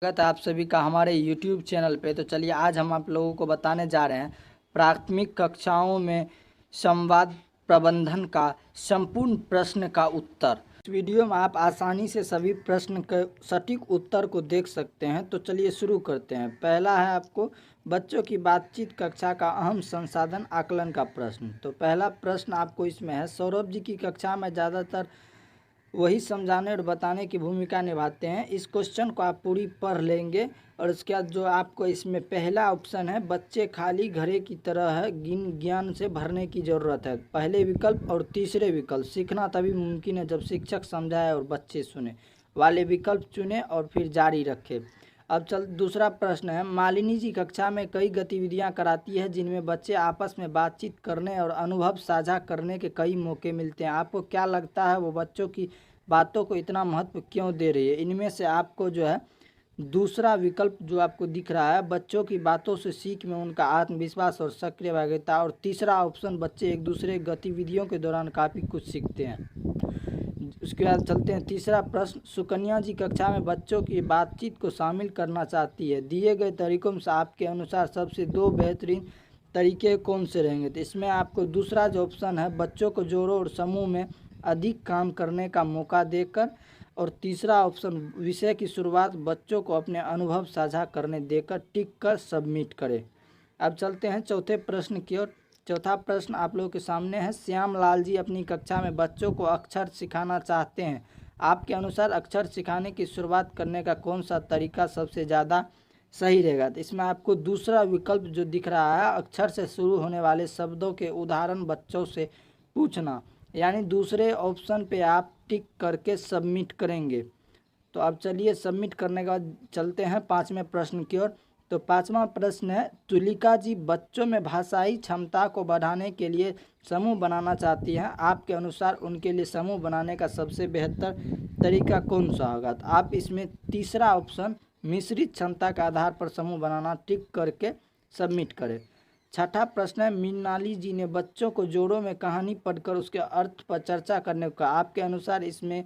स्वागत है आप सभी का हमारे YouTube चैनल पे। तो चलिए आज हम आप लोगों को बताने जा रहे हैं प्राथमिक कक्षाओं में संवाद प्रबंधन का संपूर्ण प्रश्न का उत्तर। इस वीडियो में आप आसानी से सभी प्रश्न के सटीक उत्तर को देख सकते हैं। तो चलिए शुरू करते हैं। पहला है आपको बच्चों की बातचीत कक्षा का अहम संसाधन आकलन का प्रश्न। तो पहला प्रश्न आपको इसमें है, सौरभ जी की कक्षा में ज़्यादातर वही समझाने और बताने की भूमिका निभाते हैं। इस क्वेश्चन को आप पूरी पढ़ लेंगे और उसके बाद जो आपको इसमें पहला ऑप्शन है, बच्चे खाली घड़े की तरह है, ज्ञान से भरने की ज़रूरत है। पहले विकल्प और तीसरे विकल्प, सीखना तभी मुमकिन है जब शिक्षक समझाए और बच्चे सुने वाले विकल्प चुने और फिर जारी रखें। अब दूसरा प्रश्न है, मालिनी जी कक्षा में कई गतिविधियां कराती है जिनमें बच्चे आपस में बातचीत करने और अनुभव साझा करने के कई मौके मिलते हैं। आपको क्या लगता है वो बच्चों की बातों को इतना महत्व क्यों दे रही है? इनमें से आपको जो है दूसरा विकल्प जो आपको दिख रहा है, बच्चों की बातों से सीख में उनका आत्मविश्वास और सक्रिय भागीदारिता, और तीसरा ऑप्शन, बच्चे एक दूसरे गतिविधियों के दौरान काफ़ी कुछ सीखते हैं। उसके बाद चलते हैं तीसरा प्रश्न, सुकन्या जी कक्षा में बच्चों की बातचीत को शामिल करना चाहती है। दिए गए तरीकों में से आपके अनुसार सबसे दो बेहतरीन तरीके कौन से रहेंगे? तो इसमें आपको दूसरा जो ऑप्शन है, बच्चों को जोड़ो और समूह में अधिक काम करने का मौका देकर, और तीसरा ऑप्शन, विषय की शुरुआत बच्चों को अपने अनुभव साझा करने देकर टिक कर सबमिट करें। अब चलते हैं चौथे प्रश्न की ओर। चौथा प्रश्न आप लोगों के सामने है, श्याम लाल जी अपनी कक्षा में बच्चों को अक्षर सिखाना चाहते हैं। आपके अनुसार अक्षर सिखाने की शुरुआत करने का कौन सा तरीका सबसे ज़्यादा सही रहेगा? तो इसमें आपको दूसरा विकल्प जो दिख रहा है, अक्षर से शुरू होने वाले शब्दों के उदाहरण बच्चों से पूछना, यानी दूसरे ऑप्शन पे आप टिक करके सबमिट करेंगे। तो अब चलिए सबमिट करने के बाद चलते हैं पाँचवें प्रश्न की ओर। तो पाँचवा प्रश्न है, तुलिका जी बच्चों में भाषाई क्षमता को बढ़ाने के लिए समूह बनाना चाहती हैं। आपके अनुसार उनके लिए समूह बनाने का सबसे बेहतर तरीका कौन सा होगा? तो आप इसमें तीसरा ऑप्शन, मिश्रित क्षमता के आधार पर समूह बनाना, टिक करके सबमिट करें। छठा प्रश्न है, मीनाली जी ने बच्चों को जोड़ों में कहानी पढ़कर उसके अर्थ पर चर्चा करने को कहा। आपके अनुसार इसमें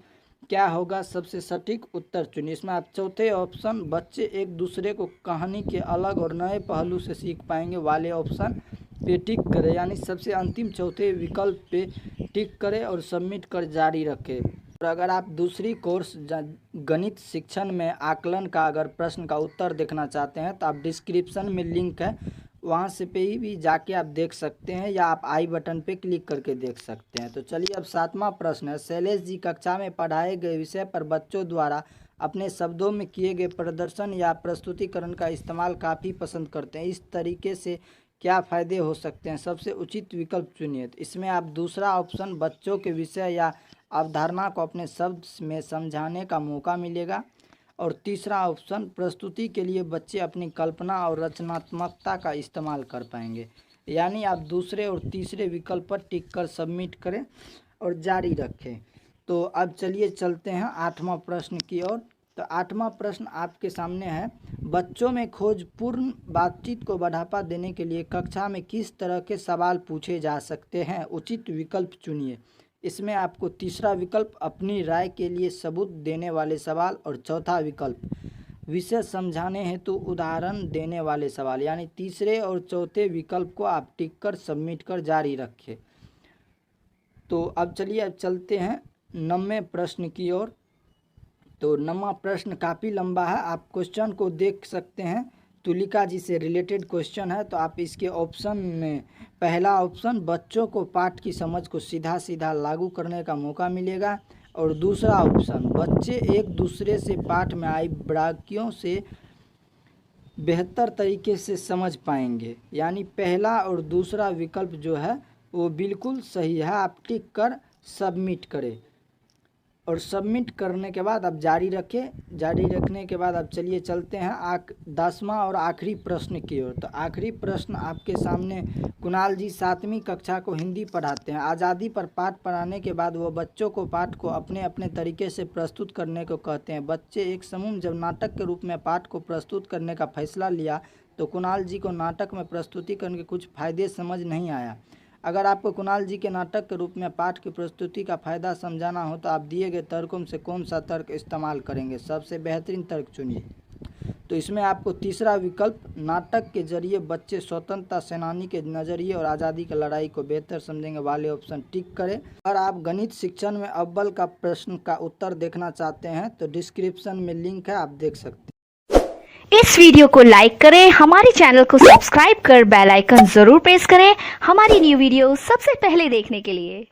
क्या होगा? सबसे सटीक उत्तर चुनिए। इसमें आप चौथे ऑप्शन, बच्चे एक दूसरे को कहानी के अलग और नए पहलू से सीख पाएंगे वाले ऑप्शन पे टिक करें, यानी सबसे अंतिम चौथे विकल्प पे टिक करें और सबमिट कर जारी रखें। और अगर आप दूसरी कोर्स गणित शिक्षण में आकलन का अगर प्रश्न का उत्तर देखना चाहते हैं तो आप डिस्क्रिप्शन में लिंक है, वहाँ से पे ही भी जाके आप देख सकते हैं, या आप आई बटन पे क्लिक करके देख सकते हैं। तो चलिए अब सातवां प्रश्न है, शैलेश जी कक्षा में पढ़ाए गए विषय पर बच्चों द्वारा अपने शब्दों में किए गए प्रदर्शन या प्रस्तुतिकरण का इस्तेमाल काफ़ी पसंद करते हैं। इस तरीके से क्या फ़ायदे हो सकते हैं? सबसे उचित विकल्प चुनिए। तो इसमें आप दूसरा ऑप्शन, बच्चों के विषय या अवधारणा को अपने शब्द में समझाने का मौका मिलेगा, और तीसरा ऑप्शन, प्रस्तुति के लिए बच्चे अपनी कल्पना और रचनात्मकता का इस्तेमाल कर पाएंगे। यानी आप दूसरे और तीसरे विकल्प पर टिक कर सबमिट करें और जारी रखें। तो अब चलिए चलते हैं आठवां प्रश्न की ओर। तो आठवां प्रश्न आपके सामने है, बच्चों में खोजपूर्ण बातचीत को बढ़ावा देने के लिए कक्षा में किस तरह के सवाल पूछे जा सकते हैं? उचित विकल्प चुनिए। इसमें आपको तीसरा विकल्प, अपनी राय के लिए सबूत देने वाले सवाल, और चौथा विकल्प, विषय समझाने हेतु उदाहरण देने वाले सवाल, यानी तीसरे और चौथे विकल्प को आप टिक कर सबमिट कर जारी रखें। तो अब चलिए अब चलते हैं 9वें प्रश्न की ओर। तो 9वां प्रश्न काफ़ी लंबा है, आप क्वेश्चन को देख सकते हैं, तुलिका जी से रिलेटेड क्वेश्चन है। तो आप इसके ऑप्शन में पहला ऑप्शन, बच्चों को पाठ की समझ को सीधा सीधा लागू करने का मौका मिलेगा, और दूसरा ऑप्शन, बच्चे एक दूसरे से पाठ में आई बारीकियों से बेहतर तरीके से समझ पाएंगे। यानी पहला और दूसरा विकल्प जो है वो बिल्कुल सही है, आप टिक कर सबमिट करें, और सबमिट करने के बाद आप जारी रखें। जारी रखने के बाद अब चलिए चलते हैं 10वां और आखिरी प्रश्न की ओर। तो आखिरी प्रश्न आपके सामने, कुणाल जी 7वीं कक्षा को हिंदी पढ़ाते हैं। आज़ादी पर पाठ पढ़ाने के बाद वो बच्चों को पाठ को अपने अपने तरीके से प्रस्तुत करने को कहते हैं। बच्चे एक समूह में जब नाटक के रूप में पाठ को प्रस्तुत करने का फैसला लिया तो कुणाल जी को नाटक में प्रस्तुतिकरण के कुछ फ़ायदे समझ नहीं आया। अगर आपको कुणाल जी के नाटक के रूप में पाठ की प्रस्तुति का फ़ायदा समझाना हो तो आप दिए गए तर्कों में से कौन सा तर्क इस्तेमाल करेंगे? सबसे बेहतरीन तर्क चुनिए। तो इसमें आपको तीसरा विकल्प, नाटक के जरिए बच्चे स्वतंत्रता सेनानी के नज़रिए और आज़ादी की लड़ाई को बेहतर समझेंगे वाले ऑप्शन टिक करें। अगर आप गणित शिक्षण में अव्वल का प्रश्न का उत्तर देखना चाहते हैं तो डिस्क्रिप्शन में लिंक है, आप देख सकते हैं। इस वीडियो को लाइक करें, हमारे चैनल को सब्सक्राइब कर बेल आइकन जरूर प्रेस करें हमारी न्यू वीडियो सबसे पहले देखने के लिए।